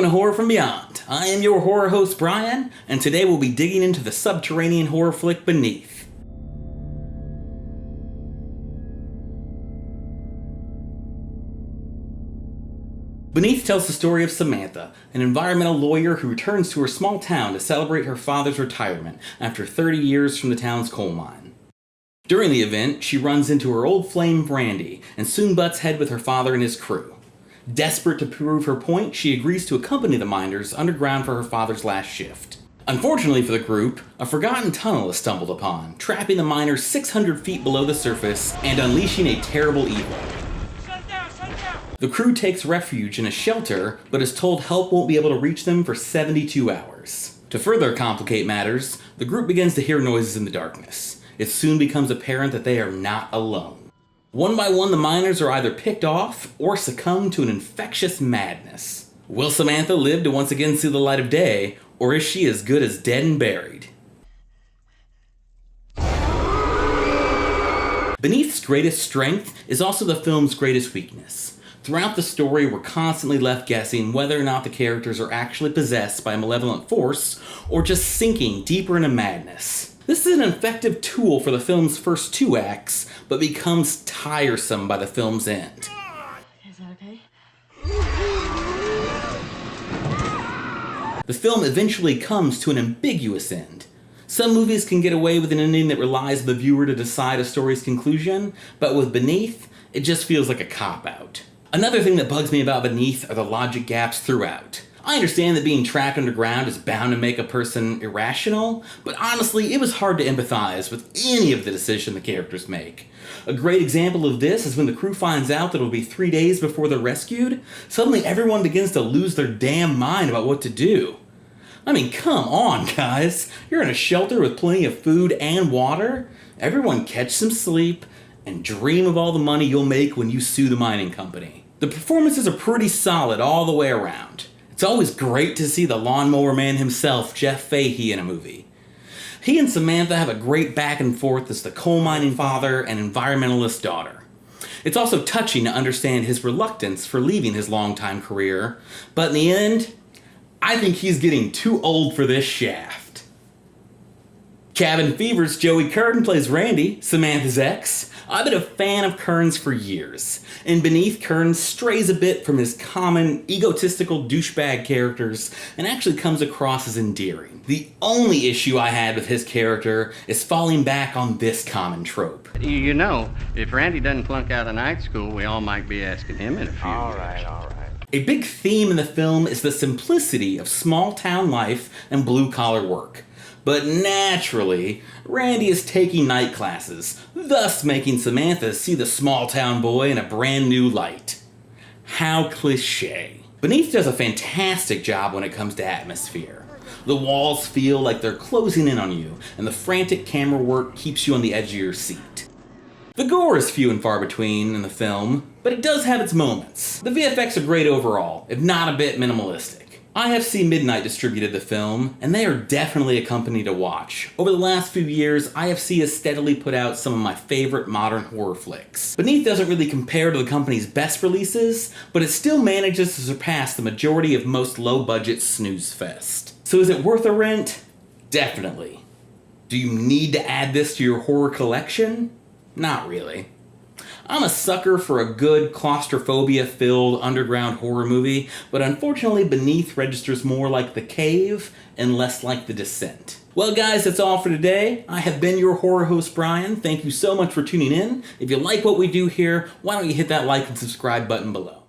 Welcome to Horror from Beyond. I am your horror host, Brian, and today we'll be digging into the subterranean horror flick Beneath. Beneath tells the story of Samantha, an environmental lawyer who returns to her small town to celebrate her father's retirement after 30 years from the town's coal mine. During the event, she runs into her old flame Brandy and soon butts heads with her father and his crew. Desperate to prove her point, she agrees to accompany the miners underground for her father's last shift. Unfortunately for the group, a forgotten tunnel is stumbled upon, trapping the miners 600 feet below the surface and unleashing a terrible evil. The crew takes refuge in a shelter, but is told help won't be able to reach them for 72 hours. To further complicate matters, the group begins to hear noises in the darkness. It soon becomes apparent that they are not alone. One by one, the miners are either picked off or succumb to an infectious madness. Will Samantha live to once again see the light of day, or is she as good as dead and buried? Beneath's greatest strength is also the film's greatest weakness. Throughout the story, we're constantly left guessing whether or not the characters are actually possessed by a malevolent force or just sinking deeper into madness. This is an effective tool for the film's first two acts, but becomes tiresome by the film's end. Is that okay? The film eventually comes to an ambiguous end. Some movies can get away with an ending that relies on the viewer to decide a story's conclusion, but with Beneath, it just feels like a cop-out. Another thing that bugs me about Beneath are the logic gaps throughout. I understand that being trapped underground is bound to make a person irrational, but honestly, it was hard to empathize with any of the decisions the characters make. A great example of this is when the crew finds out that it'll be 3 days before they're rescued, suddenly everyone begins to lose their damn mind about what to do. I mean, come on, guys. You're in a shelter with plenty of food and water. Everyone catch some sleep and dream of all the money you'll make when you sue the mining company. The performances are pretty solid all the way around. It's always great to see the lawnmower man himself, Jeff Fahey, in a movie. He and Samantha have a great back and forth as the coal mining father and environmentalist daughter. It's also touching to understand his reluctance for leaving his longtime career, but in the end, I think he's getting too old for this shaft. Cabin Fever's Joey Curtin plays Randy, Samantha's ex. I've been a fan of Kern's for years. In Beneath, Kern strays a bit from his common, egotistical douchebag characters and actually comes across as endearing. The only issue I had with his character is falling back on this common trope. You know, if Randy doesn't flunk out of night school, we all might be asking him in a few years. All right. A big theme in the film is the simplicity of small-town life and blue-collar work. But naturally, Randy is taking night classes, thus making Samantha see the small-town boy in a brand new light. How cliché. Beneath does a fantastic job when it comes to atmosphere. The walls feel like they're closing in on you, and the frantic camera work keeps you on the edge of your seat. The gore is few and far between in the film, but it does have its moments. The VFX are great overall, if not a bit minimalistic. IFC Midnight distributed the film, and they are definitely a company to watch. Over the last few years, IFC has steadily put out some of my favorite modern horror flicks. Beneath doesn't really compare to the company's best releases, but it still manages to surpass the majority of most low-budget snooze fest. So is it worth a rent? Definitely. Do you need to add this to your horror collection? Not really. I'm a sucker for a good claustrophobia-filled underground horror movie, but unfortunately Beneath registers more like The Cave and less like The Descent. Well guys, that's all for today. I have been your horror host, Brian. Thank you so much for tuning in. If you like what we do here, why don't you hit that like and subscribe button below.